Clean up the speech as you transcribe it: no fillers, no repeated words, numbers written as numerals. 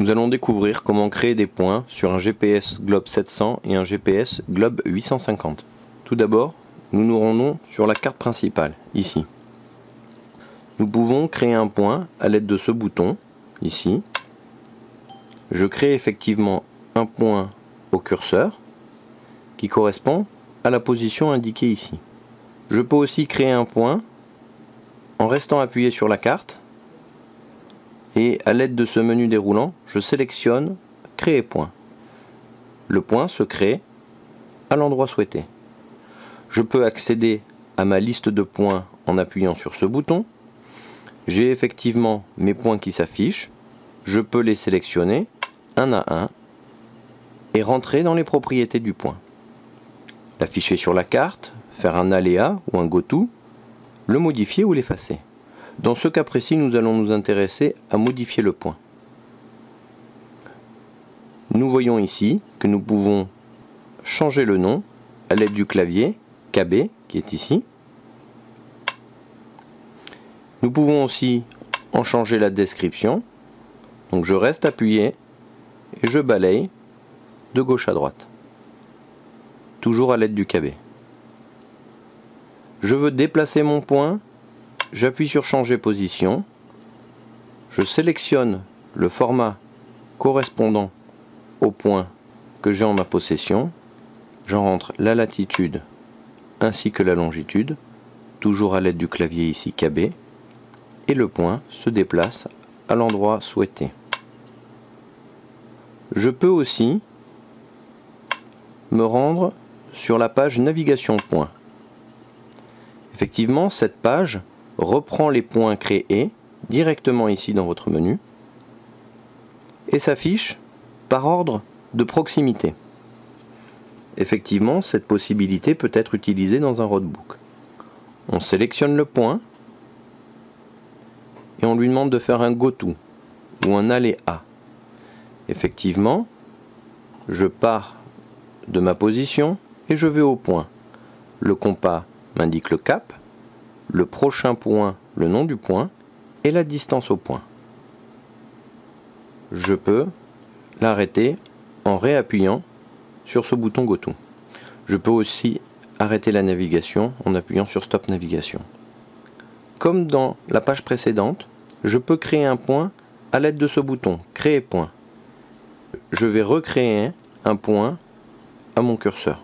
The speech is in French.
Nous allons découvrir comment créer des points sur un GPS Globe 700 et un GPS Globe 850. Tout d'abord, nous nous rendons sur la carte principale, ici. Nous pouvons créer un point à l'aide de ce bouton, ici. Je crée effectivement un point au curseur qui correspond à la position indiquée ici. Je peux aussi créer un point en restant appuyé sur la carte et à l'aide de ce menu déroulant, je sélectionne Créer point. Le point se crée à l'endroit souhaité. Je peux accéder à ma liste de points en appuyant sur ce bouton. J'ai effectivement mes points qui s'affichent. Je peux les sélectionner un à un et rentrer dans les propriétés du point. L'afficher sur la carte, faire un aléa ou un goto, le modifier ou l'effacer. Dans ce cas précis, nous allons nous intéresser à modifier le point. Nous voyons ici que nous pouvons changer le nom à l'aide du clavier KB qui est ici. Nous pouvons aussi en changer la description. Donc je reste appuyé et je balaye de gauche à droite. Toujours à l'aide du KB. Je veux déplacer mon point. J'appuie sur changer position. Je sélectionne le format correspondant au point que j'ai en ma possession. J'en rentre la latitude ainsi que la longitude, toujours à l'aide du clavier ici KB, et le point se déplace à l'endroit souhaité. Je peux aussi me rendre sur la page navigation point. Effectivement, cette page reprend les points créés directement ici dans votre menu et s'affiche par ordre de proximité. Effectivement, cette possibilité peut être utilisée dans un roadbook. On sélectionne le point et on lui demande de faire un goto ou un aléa. Effectivement, je pars de ma position et je vais au point. Le compas m'indique le cap, le prochain point, le nom du point, et la distance au point. Je peux l'arrêter en réappuyant sur ce bouton goto. Je peux aussi arrêter la navigation en appuyant sur Stop Navigation. Comme dans la page précédente, je peux créer un point à l'aide de ce bouton Créer point. Je vais recréer un point à mon curseur.